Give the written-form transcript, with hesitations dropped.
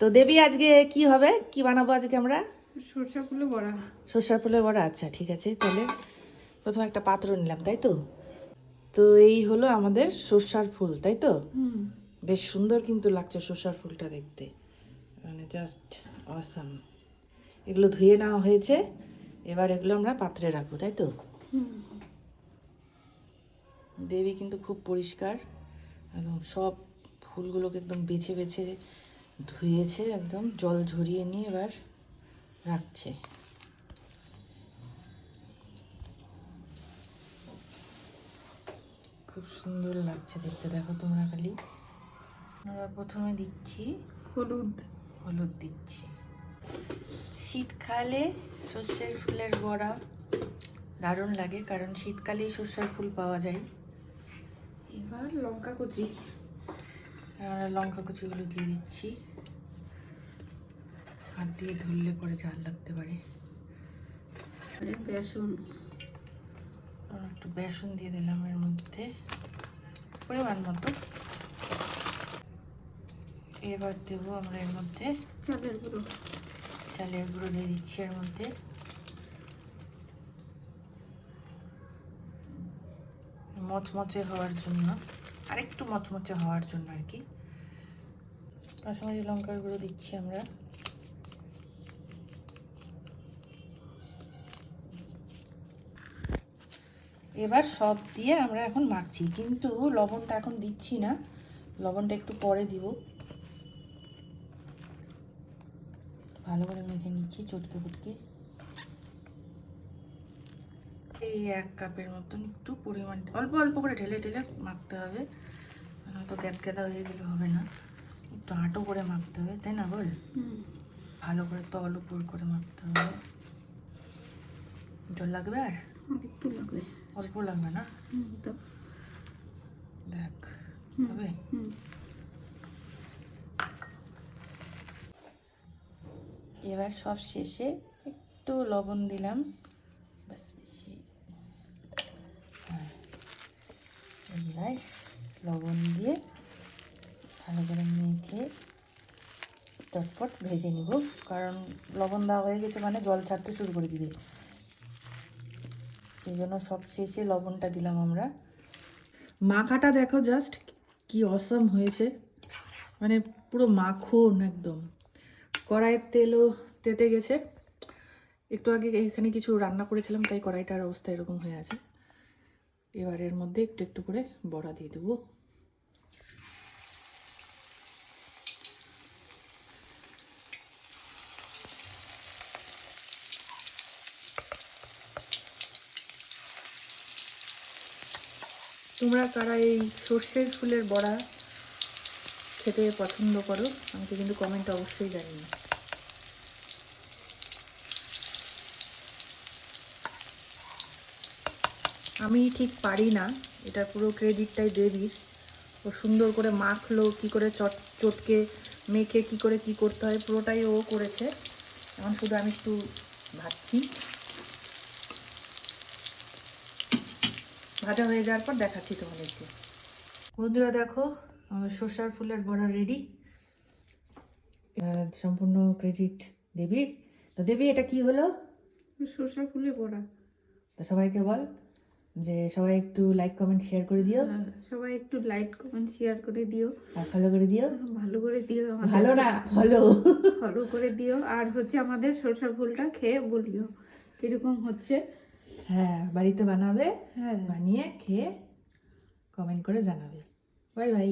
তো দেবী আজকে কি হবে, কি বানাবো আজকে আমরা? সরষা ফুলের বড়া। সর্ষার ফুলের বড়া। আচ্ছা ঠিক আছে, তাহলে প্রথমে একটা পাত্র নিলাম, তাই তো? তো এই হলো আমাদের সর্ষার ফুল, তাই তো? বেশ সুন্দর কিন্তু লাগছে সর্ষার ফুলটা দেখতে, মানে জাস্ট অসাম। এগুলো ধুয়ে নেওয়া হয়েছে, এবার এগুলো আমরা পাত্রে রাখবো, তাই তো? দেবী কিন্তু খুব পরিষ্কার, একদম সব ফুলগুলোকে একদম বেছে বেছে ধুয়েছে, একদম জল ঝরিয়ে নিয়ে এবার রাখছে। খুব সুন্দর লাগছে দেখতে, দেখো তোমরা খালি। আমরা প্রথমে দিচ্ছি হলুদ। হলুদ দিচ্ছি। শীতকালে সর্ষের ফুলের বড়া দারুণ লাগে, কারণ শীতকালেই সর্ষের ফুল পাওয়া যায়। এবার লঙ্কা কুচি। আমরা লঙ্কা কুচিগুলো দিয়ে দিচ্ছি। হাত দিয়ে ধুললে পরে ঝাল লাগতে পারে। বেসন। একটু বেসন দিয়ে দিলাম এর মধ্যে, পরিমাণ মতো। এবার দেবো আমরা এর মধ্যে চালের গুঁড়ো। চালের গুঁড়ো দিয়ে দিচ্ছি এর মধ্যে। মচমচে হওয়ার জন্য, আরেকটু মচমচে হওয়ার জন্য আর কি। কাশ্মীরি লঙ্কার গুঁড়ো দিচ্ছি আমরা। এবার সব দিয়ে আমরা এখন মাখছি, কিন্তু লবণটা এখন দিচ্ছি না, লবণটা একটু পরে দিব। ভালো করে মেখে নিচ্ছি চটকে ফুটকে। এই 1 কাপের মতন একটু পরিমাণ, অল্প অল্প করে ঢেলে ঢেলে মাখতে হবে, তো গ্যাদা হয়ে গেলে হবে না। একটু আঁটো করে মাখতে হবে, তাই না বল? ভালো করে তল উপর করে মাখতে হবে। জল লাগবে আর একটু লাগবে, অল্প লাগবে না? তো দেখ হবে। এবার সব শেষে একটু লবণ দিলাম, ব্যাস বেশি। হ্যাঁ, এবার লবণ দিয়ে ভালো করে মেখে চটপট ভেজে নিব, কারণ লবণ দেওয়া হয়ে গেছে মানে জল ছাড়তে শুরু করে দিবে, সেই জন্য সব শেষে লবণটা দিলাম আমরা। মাখাটা দেখো জাস্ট কি অসম হয়েছে, মানে পুরো মাখন একদম। কড়াইয়ের তেলও তেতে গেছে, একটু আগে এখানে কিছু রান্না করেছিলাম তাই কড়াইটার অবস্থা এরকম হয়ে আছে। এবার এর মধ্যে একটু একটু করে বড়া দিয়ে দেবো। তোমরা কারা এই সর্ষের ফুলের বড়া খেতে পছন্দ করো আমাকে কিন্তু কমেন্টে অবশ্যই জানিও। আমি ঠিক পারি না, এটা পুরো ক্রেডিটটাই দেবীর। ও সুন্দর করে মাখলো, কী করে চটকে মেখে কী করে কী করতে হয় পুরোটাই ও করেছে। এখন শুধু আমি একটু ভাজছি, ভাজা হয়ে যাওয়ার পর দেখাচ্ছি তোমাদেরকে। বন্ধুরা দেখো, আমার সর্ষার ফুলের বড়া রেডি। সম্পূর্ণ ক্রেডিট দেবীর। তো দেবী, এটা কি হলো? সরষা ফুলের বড়া। তো সবাইকে বল যে সবাই একটু লাইক কমেন্ট শেয়ার করে দিও। সবাই একটু লাইক কমেন্ট শেয়ার করে দিও, আর ফলো করে দিও। ভালো করে দিও, ভালো না, ফলো ফলো করে দিও। আর হচ্ছে আমাদের সরষা ফুলটা খেয়ে বলিও কিরকম হচ্ছে। হ্যাঁ, বাড়িতে বানাবে, হ্যাঁ, বানিয়ে খেয়ে কমেন্ট করে জানাবে। Bye bye.